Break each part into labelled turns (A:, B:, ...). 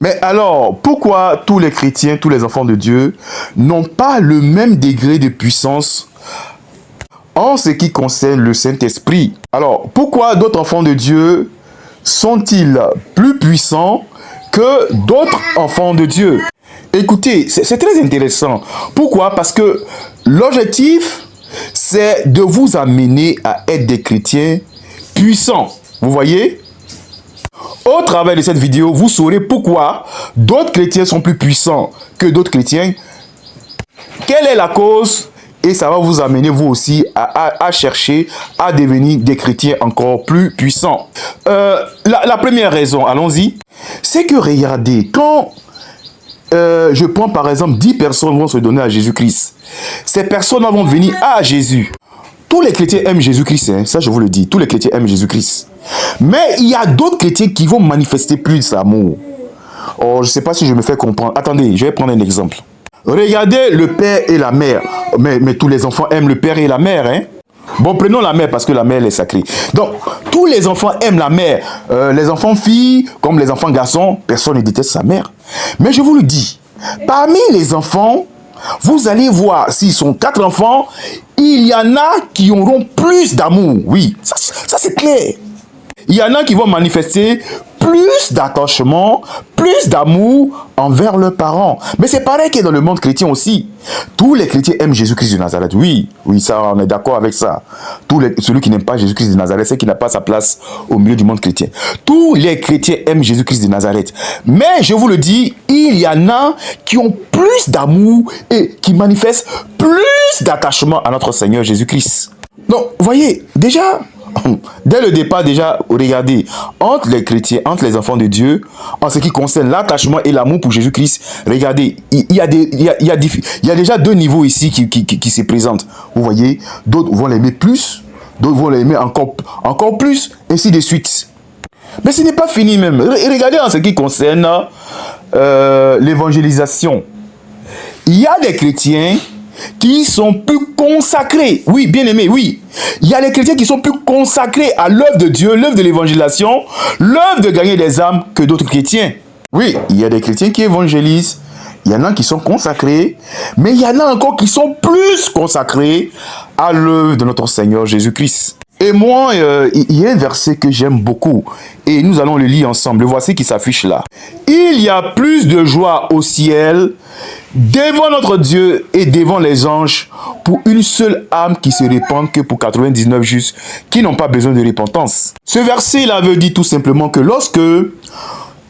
A: Mais alors, pourquoi tous les chrétiens, tous les enfants de Dieu n'ont pas le même degré de puissance en ce qui concerne le Saint-Esprit? Alors, pourquoi d'autres enfants de Dieu sont-ils plus puissants que d'autres enfants de Dieu? Écoutez, c'est très intéressant. Pourquoi? Parce que l'objectif, c'est de vous amener à être des chrétiens puissants. Vous voyez? Au travers de cette vidéo, vous saurez pourquoi d'autres chrétiens sont plus puissants que d'autres chrétiens. Quelle est la cause? Et ça va vous amener vous aussi à chercher à devenir des chrétiens encore plus puissants. La première raison, allons-y, c'est que regardez, quand je prends par exemple 10 personnes vont se donner à Jésus-Christ, ces personnes vont venir à Jésus. Tous les chrétiens aiment Jésus-Christ, hein, ça je vous le dis, tous les chrétiens aiment Jésus-Christ. Mais il y a d'autres chrétiens qui vont manifester plus d'amour. Oh, je ne sais pas si je me fais comprendre. Attendez, je vais prendre un exemple. Regardez le père et la mère. Mais tous les enfants aiment le père et la mère, hein. Bon, prenons la mère parce que la mère elle est sacrée. Donc, tous les enfants aiment la mère. Les enfants filles comme les enfants garçons, personne ne déteste sa mère. Mais je vous le dis, parmi les enfants, vous allez voir, s'ils sont 4 enfants, il y en a qui auront plus d'amour. Oui, ça c'est clair. Il y en a qui vont manifester plus d'attachement, plus d'amour envers leurs parents. Mais c'est pareil que dans le monde chrétien aussi. Tous les chrétiens aiment Jésus-Christ de Nazareth. Oui, ça, on est d'accord avec ça. Celui qui n'aime pas Jésus-Christ de Nazareth, c'est qu'il n'a pas sa place au milieu du monde chrétien. Tous les chrétiens aiment Jésus-Christ de Nazareth. Mais je vous le dis, il y en a qui ont plus d'amour et qui manifestent plus d'attachement à notre Seigneur Jésus-Christ. Donc, vous voyez, déjà, dès le départ, déjà, regardez, entre les chrétiens, entre les enfants de Dieu, en ce qui concerne l'attachement et l'amour pour Jésus-Christ, regardez, il y a déjà 2 niveaux ici qui se présentent. Vous voyez, d'autres vont l'aimer plus, d'autres vont l'aimer encore plus, ainsi de suite. Mais ce n'est pas fini même. Regardez en ce qui concerne l'évangélisation. Il y a des chrétiens qui sont plus consacrés. Oui, bien aimés, oui. Il y a les chrétiens qui sont plus consacrés à l'œuvre de Dieu, l'œuvre de l'évangélisation, l'œuvre de gagner des âmes que d'autres chrétiens. Oui, il y a des chrétiens qui évangélisent, il y en a qui sont consacrés, mais il y en a encore qui sont plus consacrés à l'œuvre de notre Seigneur Jésus-Christ. Et moi, il y a un verset que j'aime beaucoup, et nous allons le lire ensemble. Le voici qui s'affiche là. Il y a plus de joie au ciel devant notre Dieu et devant les anges pour une seule âme qui se répand que pour 99 justes qui n'ont pas besoin de repentance. Ce verset-là veut dire tout simplement que lorsque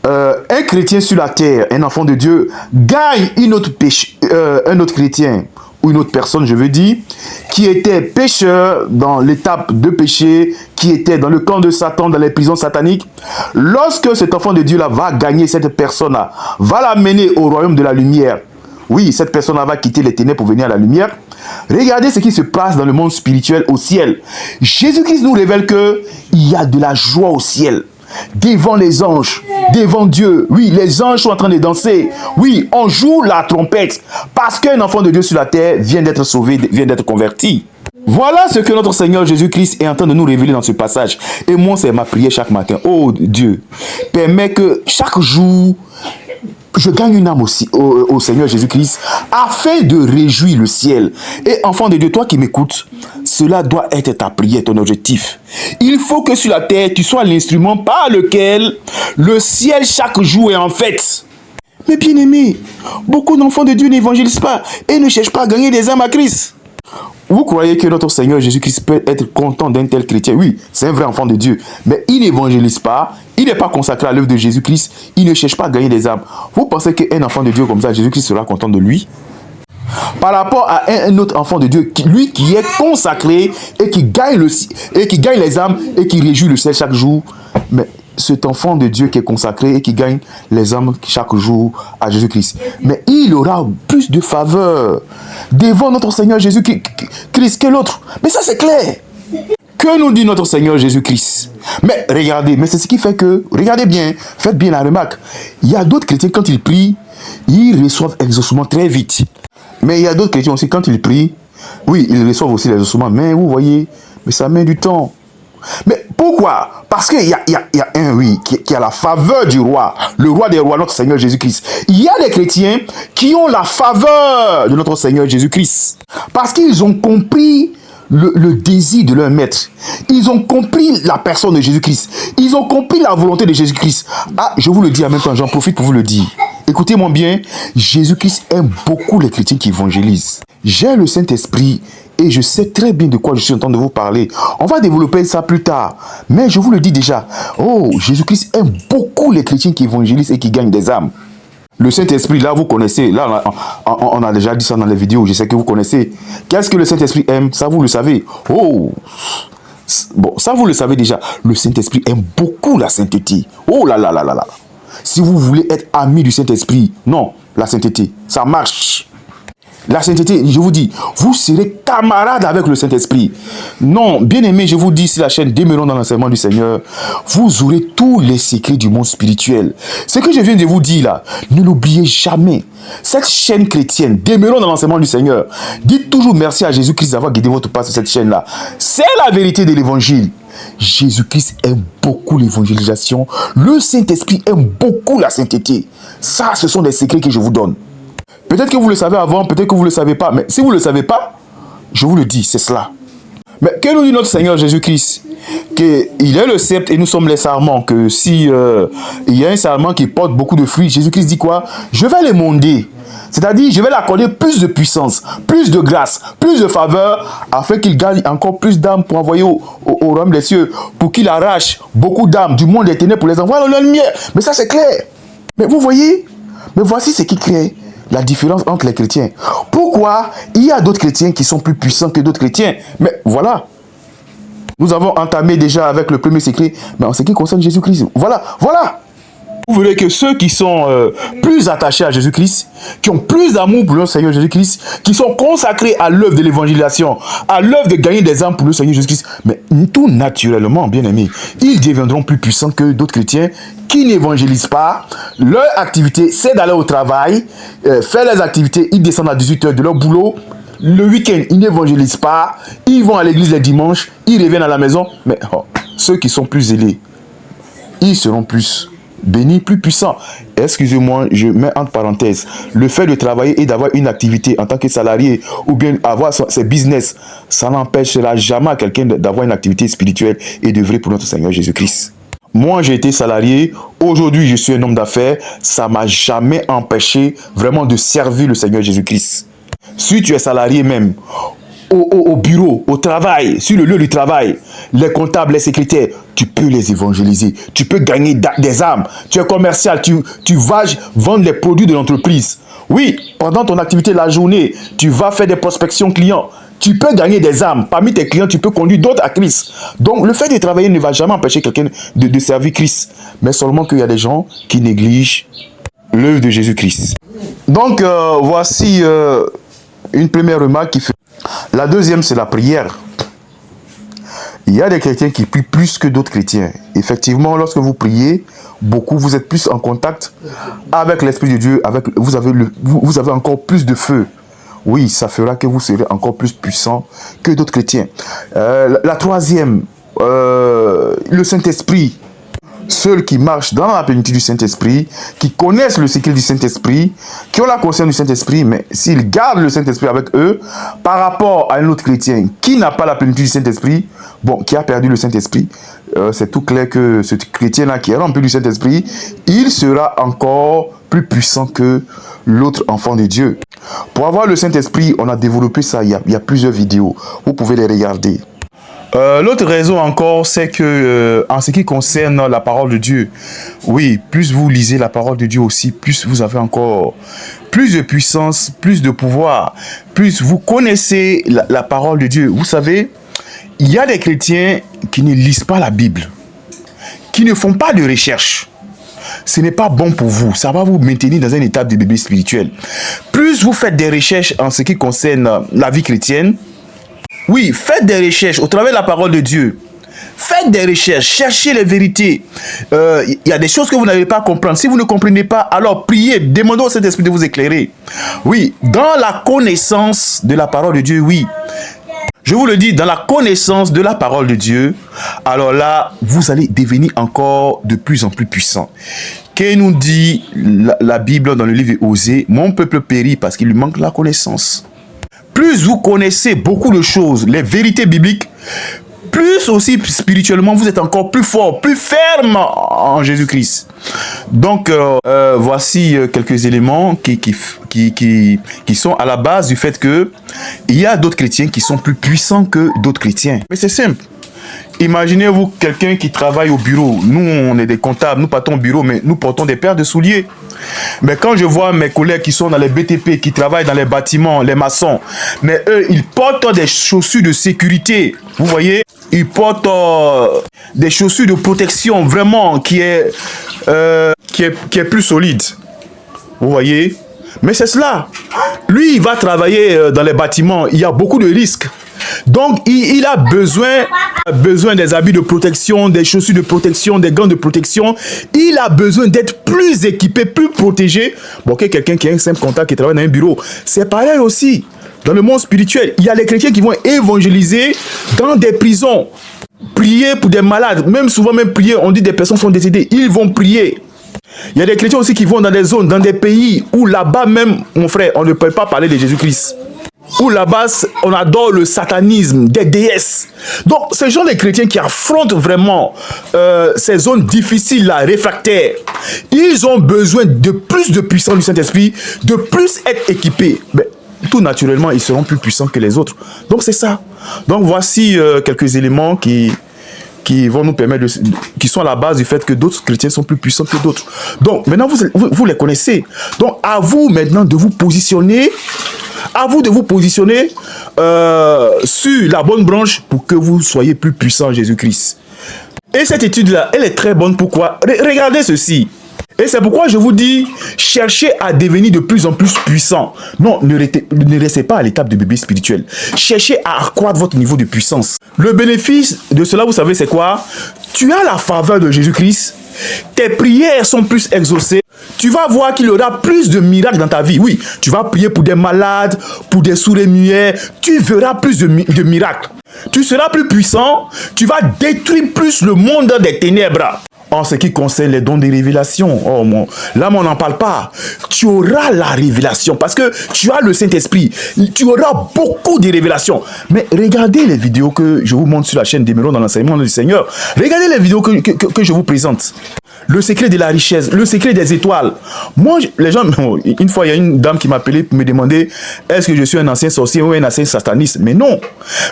A: un chrétien sur la terre, un enfant de Dieu, gagne un autre chrétien, ou une autre personne, je veux dire, qui était pécheur dans l'étape de péché, qui était dans le camp de Satan, dans les prisons sataniques, lorsque cet enfant de Dieu-là va gagner cette personne-là, va l'amener au royaume de la lumière, oui, cette personne-là va quitter les ténèbres pour venir à la lumière, regardez ce qui se passe dans le monde spirituel au ciel. Jésus-Christ nous révèle qu'il y a de la joie au ciel. Devant les anges, devant Dieu. Oui, les anges sont en train de danser. Oui, on joue la trompette parce qu'un enfant de Dieu sur la terre vient d'être sauvé, vient d'être converti. Voilà ce que notre Seigneur Jésus-Christ est en train de nous révéler dans ce passage. Et moi, c'est ma prière chaque matin. Oh Dieu, permets que chaque jour, je gagne une âme aussi au Seigneur Jésus-Christ afin de réjouir le ciel. Et enfant de Dieu, toi qui m'écoutes, cela doit être ta prière, ton objectif. Il faut que sur la terre, tu sois l'instrument par lequel le ciel chaque jour est en fête. Mais bien aimé, beaucoup d'enfants de Dieu n'évangélisent pas et ne cherchent pas à gagner des âmes à Christ. Vous croyez que notre Seigneur Jésus-Christ peut être content d'un tel chrétien? Oui, c'est un vrai enfant de Dieu. Mais il n'évangélise pas, il n'est pas consacré à l'œuvre de Jésus-Christ, il ne cherche pas à gagner des âmes. Vous pensez qu'un enfant de Dieu comme ça, Jésus-Christ sera content de lui? Par rapport à un autre enfant de Dieu, lui qui est consacré et qui gagne les âmes et qui réjouit le ciel chaque jour. Mais cet enfant de Dieu qui est consacré et qui gagne les âmes chaque jour à Jésus-Christ, mais il aura plus de faveur devant notre Seigneur Jésus-Christ que l'autre. Mais ça c'est clair. Que nous dit notre Seigneur Jésus-Christ? Mais regardez, mais c'est ce qui fait que, regardez bien, faites bien la remarque, il y a d'autres chrétiens quand ils prient, ils reçoivent exaucement très vite. Mais il y a d'autres chrétiens aussi quand ils prient, oui, ils reçoivent aussi l'exaucement, mais vous voyez, mais ça met du temps. Mais pourquoi? Parce qu'il y a un, oui, qui a la faveur du roi, le roi des rois, notre Seigneur Jésus-Christ. Il y a des chrétiens qui ont la faveur de notre Seigneur Jésus-Christ. Parce qu'ils ont compris le désir de leur maître. Ils ont compris la personne de Jésus-Christ. Ils ont compris la volonté de Jésus-Christ. Ah, je vous le dis en même temps, j'en profite pour vous le dire. Écoutez-moi bien, Jésus-Christ aime beaucoup les chrétiens qui évangélisent. J'ai le Saint-Esprit et je sais très bien de quoi je suis en train de vous parler. On va développer ça plus tard. Mais je vous le dis déjà. Oh, Jésus-Christ aime beaucoup les chrétiens qui évangélisent et qui gagnent des âmes. Le Saint-Esprit, là, vous connaissez. Là, on a déjà dit ça dans les vidéos. Je sais que vous connaissez. Qu'est-ce que le Saint-Esprit aime? Ça, vous le savez. Oh! Bon, ça, vous le savez déjà. Le Saint-Esprit aime beaucoup la sainteté. Oh là là là là là. Si vous voulez être ami du Saint-Esprit, non, la sainteté, ça marche. La sainteté, je vous dis, vous serez camarade avec le Saint-Esprit. Non, bien aimé, je vous dis, si la chaîne Demeurons dans l'enseignement du Seigneur, vous aurez tous les secrets du monde spirituel. Ce que je viens de vous dire là, ne l'oubliez jamais. Cette chaîne chrétienne, Demeurons dans l'enseignement du Seigneur, dites toujours merci à Jésus-Christ d'avoir guidé votre pas sur cette chaîne-là. C'est la vérité de l'évangile. Jésus-Christ aime beaucoup l'évangélisation. Le Saint-Esprit aime beaucoup la sainteté. Ça, ce sont des secrets que je vous donne. Peut-être que vous le savez avant, peut-être que vous ne le savez pas. Mais si vous ne le savez pas, je vous le dis, c'est cela. Mais que nous dit notre Seigneur Jésus-Christ? Qu'il est le sceptre et nous sommes les sarments. Que si il y a un sarment qui porte beaucoup de fruits, Jésus-Christ dit quoi? Je vais l'émonder. C'est-à-dire, je vais l'accorder plus de puissance, plus de grâce, plus de faveur, afin qu'il gagne encore plus d'âmes pour envoyer au royaume des cieux, pour qu'il arrache beaucoup d'âmes du monde des ténèbres pour les envoyer dans la lumière. Mais ça, c'est clair. Mais vous voyez? Mais voici ce qui crée la différence entre les chrétiens. Pourquoi il y a d'autres chrétiens qui sont plus puissants que d'autres chrétiens? Mais voilà. Nous avons entamé déjà avec le premier secret, mais en ce qui concerne Jésus-Christ. Voilà. Vous voulez que ceux qui sont plus attachés à Jésus-Christ, qui ont plus d'amour pour leur Seigneur Jésus-Christ, qui sont consacrés à l'œuvre de l'évangélisation, à l'œuvre de gagner des âmes pour le Seigneur Jésus-Christ, mais tout naturellement, bien aimés, ils deviendront plus puissants que d'autres chrétiens qui n'évangélisent pas. Leur activité, c'est d'aller au travail, faire les activités, ils descendent à 18h de leur boulot. Le week-end, ils n'évangélisent pas, ils vont à l'église les dimanches, ils reviennent à la maison. Mais ceux qui sont plus zélés, ils seront plus bénis, plus puissants. Excusez-moi, je mets entre parenthèses. Le fait de travailler et d'avoir une activité en tant que salarié ou bien avoir ses business, ça n'empêchera jamais à quelqu'un d'avoir une activité spirituelle et d'œuvrer pour notre Seigneur Jésus-Christ. Moi, j'ai été salarié. Aujourd'hui, je suis un homme d'affaires. Ça ne m'a jamais empêché vraiment de servir le Seigneur Jésus-Christ. Si tu es salarié même, au bureau, au travail, sur le lieu du travail, les comptables, les secrétaires, tu peux les évangéliser. Tu peux gagner des âmes. Tu es commercial, tu vas vendre les produits de l'entreprise. Oui, pendant ton activité la journée, tu vas faire des prospections clients. Tu peux gagner des âmes. Parmi tes clients, tu peux conduire d'autres à Christ. Donc, le fait de travailler ne va jamais empêcher quelqu'un de servir Christ. Mais seulement qu'il y a des gens qui négligent l'œuvre de Jésus-Christ. Donc, voici une première remarque qui fait. La deuxième, c'est la prière. Il y a des chrétiens qui prient plus que d'autres chrétiens. Effectivement, lorsque vous priez, beaucoup, vous êtes plus en contact avec l'Esprit de Dieu. Vous avez encore plus de feu. Oui, ça fera que vous serez encore plus puissant que d'autres chrétiens. La troisième, le Saint-Esprit. Ceux qui marchent dans la plénitude du Saint-Esprit, qui connaissent le secret du Saint-Esprit, qui ont la conscience du Saint-Esprit, mais s'ils gardent le Saint-Esprit avec eux, par rapport à un autre chrétien qui n'a pas la plénitude du Saint-Esprit, bon, qui a perdu le Saint-Esprit, c'est tout clair que ce chrétien-là qui est rempli du Saint-Esprit, il sera encore plus puissant que l'autre enfant de Dieu. Pour avoir le Saint-Esprit, on a développé ça, il y a plusieurs vidéos, vous pouvez les regarder. L'autre raison encore, c'est que en ce qui concerne la parole de Dieu, oui, plus vous lisez la parole de Dieu aussi, plus vous avez encore plus de puissance, plus de pouvoir, plus vous connaissez la parole de Dieu. Vous savez, il y a des chrétiens qui ne lisent pas la Bible, qui ne font pas de recherche. Ce n'est pas bon pour vous. Ça va vous maintenir dans un état de bébé spirituel. Plus vous faites des recherches en ce qui concerne la vie chrétienne, oui, faites des recherches au travers de la parole de Dieu. Faites des recherches, cherchez les vérités. Il y a des choses que vous n'allez pas comprendre. Si vous ne comprenez pas, alors priez, demandez au Saint-Esprit de vous éclairer. Oui, dans la connaissance de la parole de Dieu, oui. je vous le dis, dans la connaissance de la parole de Dieu, alors là, vous allez devenir encore de plus en plus puissant. Qu'est nous dit la Bible dans le livre Osée, mon peuple périt parce qu'il lui manque la connaissance. Plus vous connaissez beaucoup de choses, les vérités bibliques, plus aussi spirituellement, vous êtes encore plus fort, plus ferme en Jésus-Christ. Donc, voici quelques éléments qui sont à la base du fait que il y a d'autres chrétiens qui sont plus puissants que d'autres chrétiens. Mais c'est simple. Imaginez-vous quelqu'un qui travaille au bureau. Nous, on est des comptables, nous partons au bureau, mais nous portons des paires de souliers. Mais quand je vois mes collègues qui sont dans les BTP, qui travaillent dans les bâtiments, les maçons, mais eux, ils portent des chaussures de sécurité. Vous voyez, ils portent des chaussures de protection vraiment qui est plus solide. Vous voyez? Mais c'est cela. Lui, il va travailler dans les bâtiments. Il y a beaucoup de risques. Donc, il a besoin des habits de protection, des chaussures de protection, des gants de protection. Il a besoin d'être plus équipé, plus protégé. Bon, que quelqu'un qui a un simple contact qui travaille dans un bureau. C'est pareil aussi. Dans le monde spirituel, il y a les chrétiens qui vont évangéliser dans des prisons. Prier pour des malades. Même souvent, même prier, on dit des personnes sont décédées. Ils vont prier. Il y a des chrétiens aussi qui vont dans des zones, dans des pays où là-bas même, mon frère, on ne peut pas parler de Jésus-Christ. Où là-bas, on adore le satanisme, des déesses. Donc, ces gens, les chrétiens qui affrontent vraiment ces zones difficiles, réfractaires, ils ont besoin de plus de puissance du Saint-Esprit, de plus être équipés. Mais, tout naturellement, ils seront plus puissants que les autres. Donc, c'est ça. Donc, voici quelques éléments qui vont nous permettre qui sont à la base du fait que d'autres chrétiens sont plus puissants que d'autres. Donc, maintenant, vous les connaissez. Donc, à vous maintenant de vous positionner. À vous de vous positionner sur la bonne branche pour que vous soyez plus puissant en Jésus-Christ. Et cette étude-là, elle est très bonne. Pourquoi? Regardez ceci. Et c'est pourquoi je vous dis, cherchez à devenir de plus en plus puissant. Non, ne restez pas à l'étape de bébé spirituel. Cherchez à accroître votre niveau de puissance. Le bénéfice de cela, vous savez, c'est quoi? Tu as la faveur de Jésus-Christ. Tes prières sont plus exaucées. Tu vas voir qu'il y aura plus de miracles dans ta vie. Oui, tu vas prier pour des malades, pour des sourds et muets. Tu verras plus de miracles. Tu seras plus puissant. Tu vas détruire plus le monde des ténèbres. En ce qui concerne les dons de révélation, là, on n'en parle pas. Tu auras la révélation parce que tu as le Saint-Esprit. Tu auras beaucoup de révélations. Mais regardez les vidéos que je vous montre sur la chaîne d'Emeraude dans l'enseignement du Seigneur. Regardez les vidéos que je vous présente. Le secret de la richesse, le secret des étoiles. Moi, les gens, une fois, il y a une dame qui m'a appelé pour me demander est-ce que je suis un ancien sorcier ou un ancien sataniste? Mais non.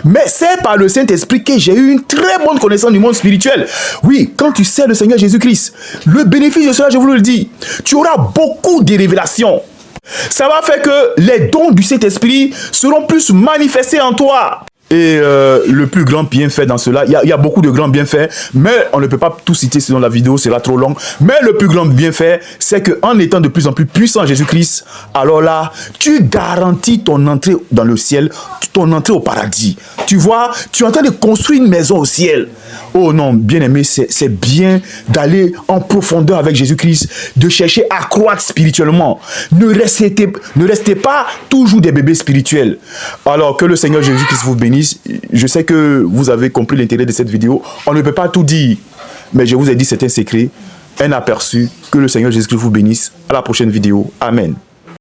A: Mais c'est par le Saint-Esprit que j'ai eu une très bonne connaissance du monde spirituel. Oui, quand tu sais le Seigneur Jésus-Christ, le bénéfice de cela, je vous le dis, tu auras beaucoup de révélations. Ça va faire que les dons du Saint-Esprit seront plus manifestés en toi. Et le plus grand bienfait dans cela, il y a beaucoup de grands bienfaits, mais on ne peut pas tout citer sinon la vidéo sera trop longue. Mais le plus grand bienfait, c'est qu'en étant de plus en plus puissant en Jésus-Christ, alors là, tu garantis ton entrée dans le ciel, ton entrée au paradis. Tu vois, tu es en train de construire une maison au ciel. Oh non, bien aimé, c'est bien d'aller en profondeur avec Jésus-Christ, de chercher à croître spirituellement. Ne restez pas toujours des bébés spirituels. Alors que le Seigneur Jésus-Christ vous bénisse. Je sais que vous avez compris l'intérêt de cette vidéo. On ne peut pas tout dire, mais je vous ai dit c'est un secret, un aperçu. Que le Seigneur Jésus-Christ vous bénisse. À la prochaine vidéo. Amen.